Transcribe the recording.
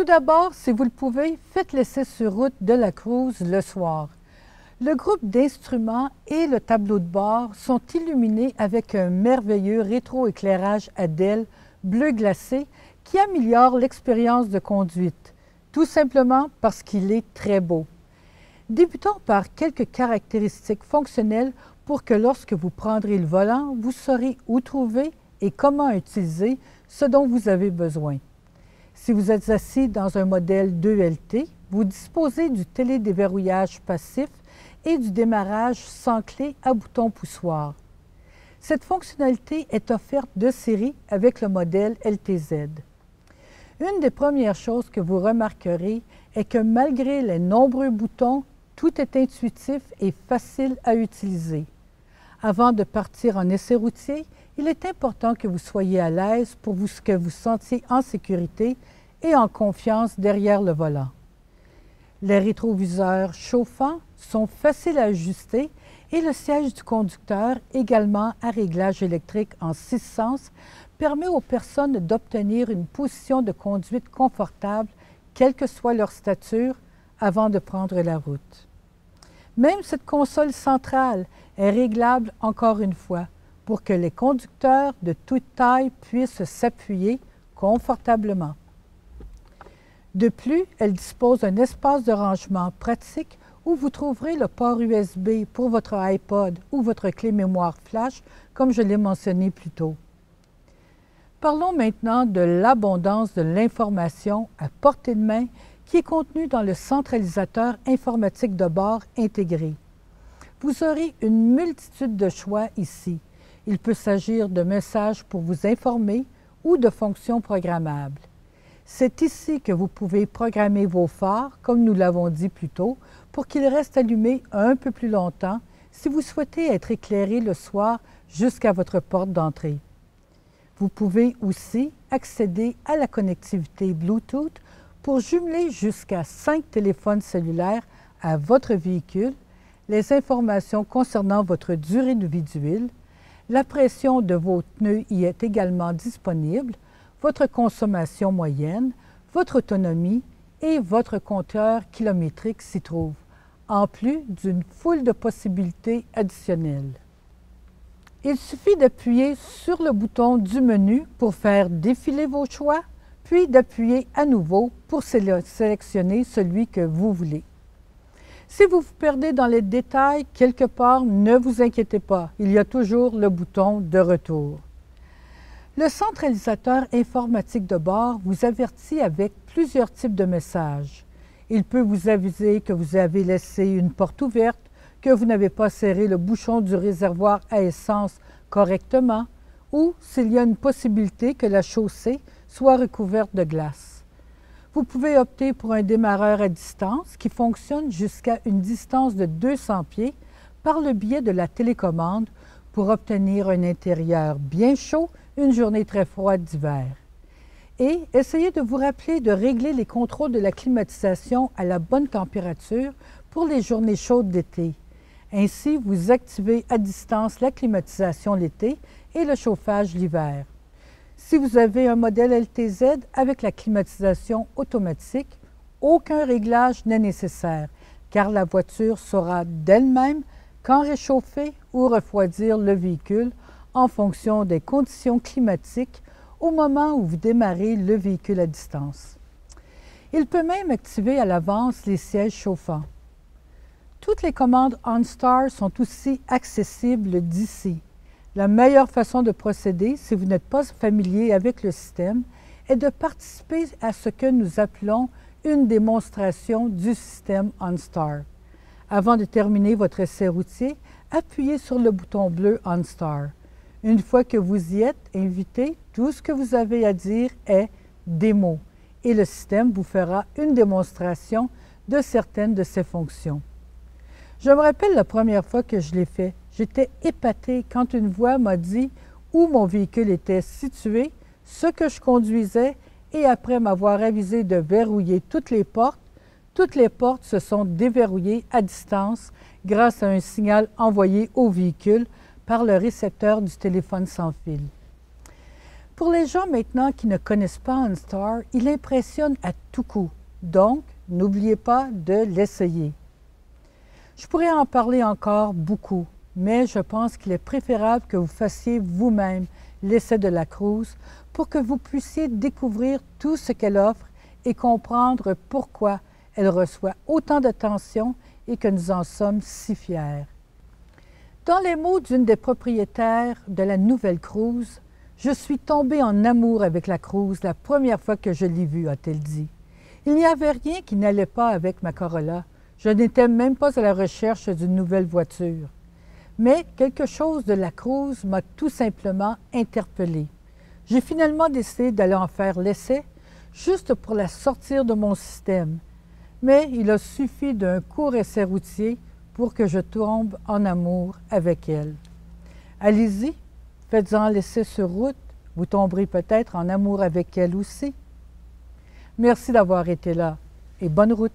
Tout d'abord, si vous le pouvez, faites l'essai sur route de la Cruise le soir. Le groupe d'instruments et le tableau de bord sont illuminés avec un merveilleux rétroéclairage ADEL bleu glacé qui améliore l'expérience de conduite, tout simplement parce qu'il est très beau. Débutons par quelques caractéristiques fonctionnelles pour que lorsque vous prendrez le volant, vous saurez où trouver et comment utiliser ce dont vous avez besoin. Si vous êtes assis dans un modèle 2LT, vous disposez du télédéverrouillage passif et du démarrage sans clé à bouton poussoir. Cette fonctionnalité est offerte de série avec le modèle LTZ. Une des premières choses que vous remarquerez est que malgré les nombreux boutons, tout est intuitif et facile à utiliser. Avant de partir en essai routier, il est important que vous soyez à l'aise pour que vous sentiez en sécurité et en confiance derrière le volant. Les rétroviseurs chauffants sont faciles à ajuster et le siège du conducteur, également à réglage électrique en 6 sens, permet aux personnes d'obtenir une position de conduite confortable, quelle que soit leur stature, avant de prendre la route. Même cette console centrale est réglable encore une fois pour que les conducteurs de toute taille puissent s'appuyer confortablement. De plus, elle dispose d'un espace de rangement pratique où vous trouverez le port USB pour votre iPod ou votre clé mémoire flash, comme je l'ai mentionné plus tôt. Parlons maintenant de l'abondance de l'information à portée de main qui est contenue dans le centralisateur informatique de bord intégré. Vous aurez une multitude de choix ici. Il peut s'agir de messages pour vous informer ou de fonctions programmables. C'est ici que vous pouvez programmer vos phares, comme nous l'avons dit plus tôt, pour qu'ils restent allumés un peu plus longtemps si vous souhaitez être éclairé le soir jusqu'à votre porte d'entrée. Vous pouvez aussi accéder à la connectivité Bluetooth pour jumeler jusqu'à 5 téléphones cellulaires à votre véhicule, les informations concernant votre durée de vie d'huile, la pression de vos pneus y est également disponible, votre consommation moyenne, votre autonomie et votre compteur kilométrique s'y trouve, en plus d'une foule de possibilités additionnelles. Il suffit d'appuyer sur le bouton du menu pour faire défiler vos choix, puis d'appuyer à nouveau pour sélectionner celui que vous voulez. Si vous vous perdez dans les détails quelque part, ne vous inquiétez pas, il y a toujours le bouton de retour. Le centralisateur informatique de bord vous avertit avec plusieurs types de messages. Il peut vous aviser que vous avez laissé une porte ouverte, que vous n'avez pas serré le bouchon du réservoir à essence correctement ou s'il y a une possibilité que la chaussée soit recouverte de glace. Vous pouvez opter pour un démarreur à distance qui fonctionne jusqu'à une distance de 200 pieds par le biais de la télécommande pour obtenir un intérieur bien chaud une journée très froide d'hiver. Et essayez de vous rappeler de régler les contrôles de la climatisation à la bonne température pour les journées chaudes d'été. Ainsi, vous activez à distance la climatisation l'été et le chauffage l'hiver. Si vous avez un modèle LTZ avec la climatisation automatique, aucun réglage n'est nécessaire, car la voiture saura d'elle-même quand réchauffer ou refroidir le véhicule en fonction des conditions climatiques au moment où vous démarrez le véhicule à distance. Il peut même activer à l'avance les sièges chauffants. Toutes les commandes OnStar sont aussi accessibles d'ici. La meilleure façon de procéder, si vous n'êtes pas familier avec le système, est de participer à ce que nous appelons une démonstration du système OnStar. Avant de terminer votre essai routier, appuyez sur le bouton bleu OnStar. Une fois que vous y êtes invité, tout ce que vous avez à dire est « démo » et le système vous fera une démonstration de certaines de ses fonctions. Je me rappelle la première fois que je l'ai fait. J'étais épatée quand une voix m'a dit où mon véhicule était situé, ce que je conduisais et après m'avoir avisé de verrouiller toutes les portes se sont déverrouillées à distance grâce à un signal envoyé au véhicule par le récepteur du téléphone sans fil. Pour les gens maintenant qui ne connaissent pas OnStar, il impressionne à tout coup. Donc, n'oubliez pas de l'essayer. Je pourrais en parler encore beaucoup, mais je pense qu'il est préférable que vous fassiez vous-même l'essai de la Cruise pour que vous puissiez découvrir tout ce qu'elle offre et comprendre pourquoi elle reçoit autant d'attention et que nous en sommes si fiers. Dans les mots d'une des propriétaires de la nouvelle Cruise, « Je suis tombée en amour avec la Cruise la première fois que je l'ai vue », a-t-elle dit. « Il n'y avait rien qui n'allait pas avec ma Corolla. Je n'étais même pas à la recherche d'une nouvelle voiture. Mais quelque chose de la Cruise m'a tout simplement interpellée. J'ai finalement décidé d'aller en faire l'essai, juste pour la sortir de mon système. Mais il a suffi d'un court essai routier pour que je tombe en amour avec elle. Allez-y, faites-en l'essai sur route, vous tomberez peut-être en amour avec elle aussi. Merci d'avoir été là et bonne route.